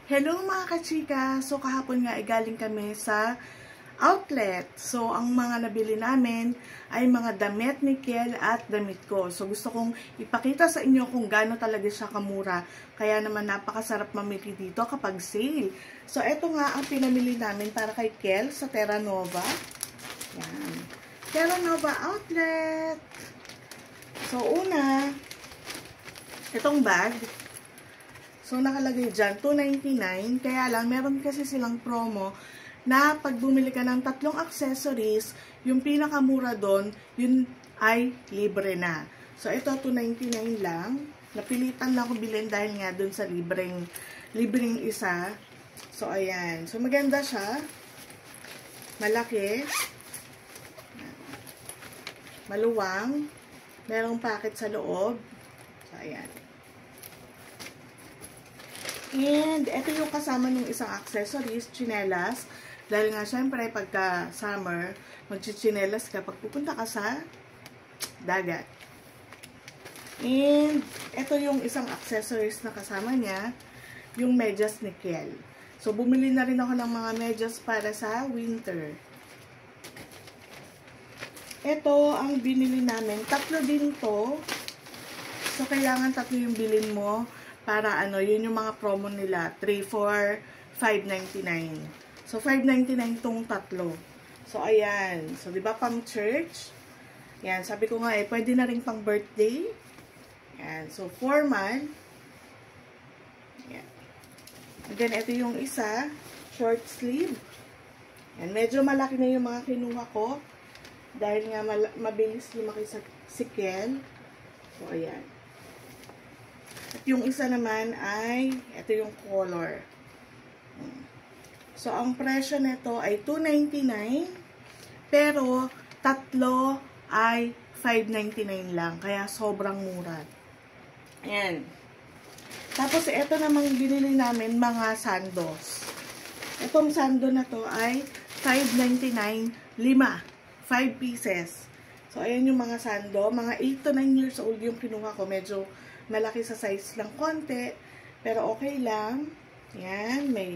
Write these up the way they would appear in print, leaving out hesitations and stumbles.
Hello mga kachika! So kahapon nga ay galing kami sa outlet. So ang mga nabili namin ay mga damit ni Kiel at damit ko. So gusto kong ipakita sa inyo kung gaano talaga siya kamura. Kaya naman napakasarap mamili dito kapag sale. So eto nga ang pinamili namin para kay Kiel sa Terra Nova. Yan. Terra Nova outlet. So una, itong bag. So, nakalagay dyan, $2.99. Kaya lang, meron kasi silang promo na pag bumili ka ng 3 accessories, yung pinakamura doon, yun ay libre na. So, ito, $2.99 lang. Napilitan na ako bilhin dahil nga doon sa libreng isa. So, ayan. So, maganda siya. Malaki. Maluwang. Merong packet sa loob. So, ayan. And, ito yung kasama ng isang accessories, chinelas. Dahil nga, syempre, pagka summer, magchichinelas ka pag pupunta ka sa dagat. And, ito yung isang accessories na kasama niya, yung medyas ni Kiel. So, bumili na rin ako ng mga medyas para sa winter. Ito, ang binili namin. 3 din to. So, kailangan 3 yung bilhin mo. Para yun yung mga promo nila. 3 for $5.99. So, $5.99 tong 3. So, ayan. So, diba pang church? Yan. Sabi ko nga pwede na rin pang birthday. Yan. So, formal. Yan. And then, ito yung isa. Short sleeve. Yan. Medyo malaki na yung mga kinuha ko. Dahil nga mabilis lumaki si Kiel. So, ayan. At yung isa naman ay, ito yung color. So, ang presyo nito ay $2.99. Pero, 3 ay $5.99 lang. Kaya, sobrang mura. Ayan. Tapos, ito namang binili namin mga sandos. Itong sando na to ay $5.99, 5 pieces. So, ayan yung mga sando. Mga 8 to 9 years old yung kinuha ko. Medyo malaki sa size lang konti, pero okay lang. Yan, may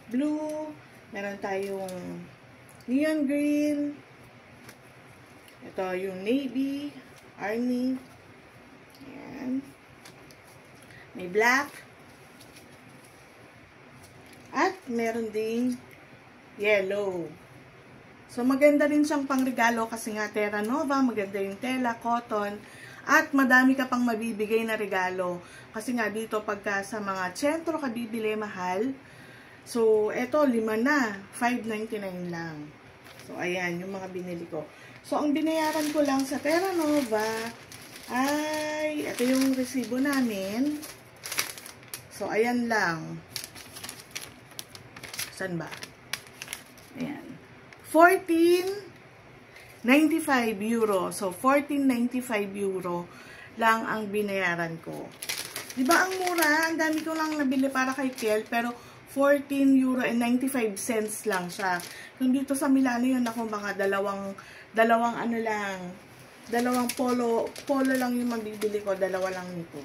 blue, meron tayong neon green, ito yung navy, army, yan, may black, at meron ding yellow. So, maganda rin siyang pangregalo kasi nga Terra Nova, maganda yung tela, cotton, at madami ka pang mabibigay na regalo. Kasi nga dito pagka sa mga sentro ka bibili mahal. So, eto 5 na. $5.99 lang. So, ayan yung mga binili ko. So, ang binayaran ko lang sa Terra Nova ay ito yung resibo namin. So, ayan lang. Saan ba? Ayan. 14.95 euro. So, 14.95 euro lang ang binayaran ko. Diba ang mura? Ang dami ko lang nabili para kay Kiel, pero 14.95 lang siya. Kung dito sa Milano yun ako mga dalawang polo lang yung mabibili ko, 2 lang nito.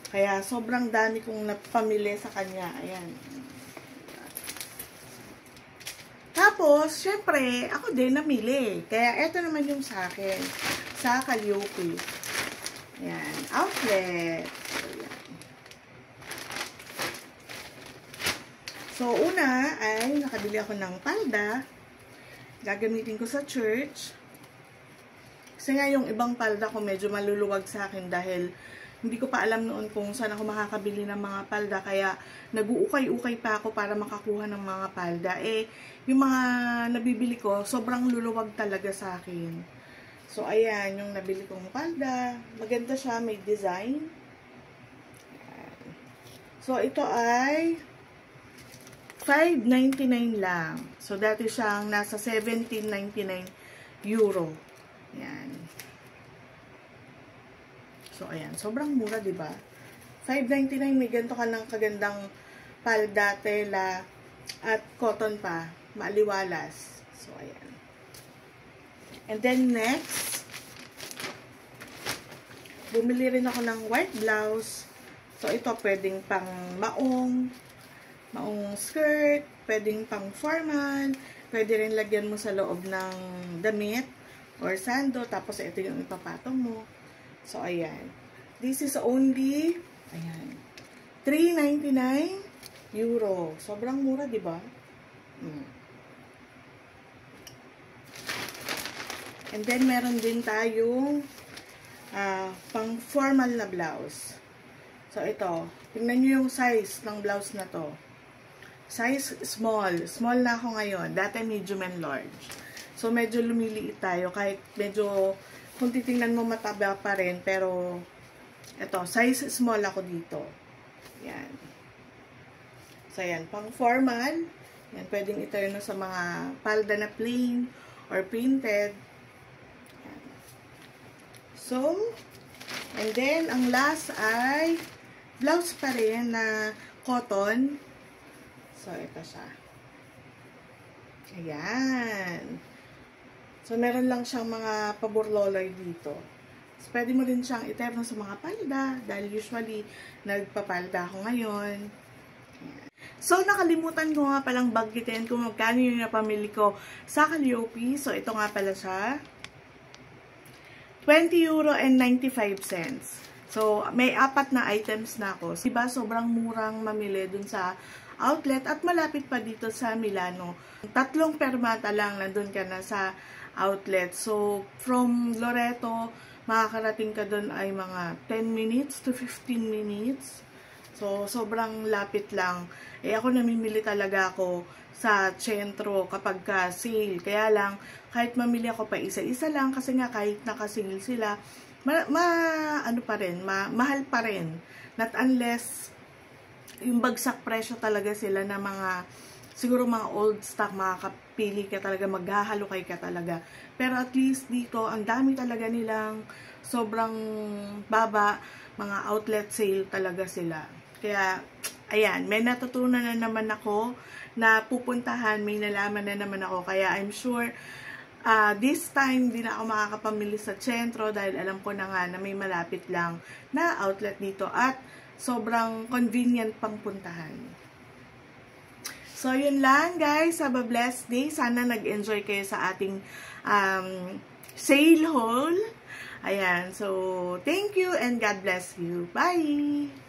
Kaya sobrang dami kong napamili sa kanya. Ayan. Tapos, syempre, ako din namili. Kaya, eto naman yung sa akin. Sa Calliope. Ayan. Outlet. Ayan. So, una ay nakabili ako ng palda. Gagamitin ko sa church. Kasi nga yung ibang palda ko medyo maluluwag sa akin dahil hindi ko pa alam noon kung saan ako makakabili ng mga palda. Kaya, nag-uukay-ukay pa ako para makakuha ng mga palda. Yung mga nabibili ko, sobrang luluwag talaga sa akin. So, ayan, yung nabili kong palda. Maganda siya, may design. Ayan. So, ito ay $5.99 lang. So, dati siyang nasa €17.99. Ayan. So, ayan. Sobrang mura, diba? $5.99, may ganito ka ng kagandang palda, tela, at cotton pa. Maaliwalas. So, ayan. And then, next, bumili rin ako ng white blouse. So, ito pwedeng pang maong, maong skirt, pwedeng pang formal, pwede rin lagyan mo sa loob ng damit or sando, tapos ito yung ipapatong mo. So, ayan. This is only, ayan, €3.99. Sobrang mura, di ba? And then, meron din tayong pang formal na blouse. So, ito. Tingnan nyo yung size ng blouse na to. Size small. Small na ako ngayon. Dati medium and large. So, medyo lumiliit tayo. Kahit medyo, kung titingnan mo mataba pa rin. Pero, ito. Size small ako dito. Yan. So, yan. Pang formal. Yan. Pwedeng i-turn sa mga palda na plain or printed. Yan. So, and then, ang last ay blouse pa rin na cotton. So, ito siya. Ayan. So, meron lang siyang mga paburloloy dito. So, pwede mo rin siyang iterno sa mga palda. Dahil usually, nagpapalda ako ngayon. Ayan. So, nakalimutan ko nga palang baggitin kung magkano yung napamili ko sa Calliope. So, ito nga pala siya. €20.95. So, may 4 na items na ako. Diba, sobrang murang mamili dun sa outlet at malapit pa dito sa Milano. 3 permata lang nandun ka na sa outlet. So, from Loreto, makakarating ka dun ay mga 10 minutes to 15 minutes. So, sobrang lapit lang. Eh, ako namimili talaga ako sa sentro kapag ka sale. Kaya lang, kahit mamili ako pa isa-isa lang, kasi nga kahit naka-sale sila, ano pa rin, mahal pa rin. Not unless yung bagsak presyo talaga sila na mga, siguro mga old stock, makakapili ka talaga, maghahalukay ka talaga. Pero at least dito, ang dami talaga nilang sobrang baba, mga outlet sale talaga sila. Kaya, ayan, may natutunan na naman ako na pupuntahan, may nalaman na naman ako. Kaya I'm sure, this time, di na ako makakapamili sa sentro dahil alam ko na nga na may malapit lang na outlet dito at sobrang convenient pang puntahan. So, yun lang guys. Have a blessed day. Sana nag-enjoy kayo sa ating sale haul. Ayan. So, thank you and God bless you. Bye!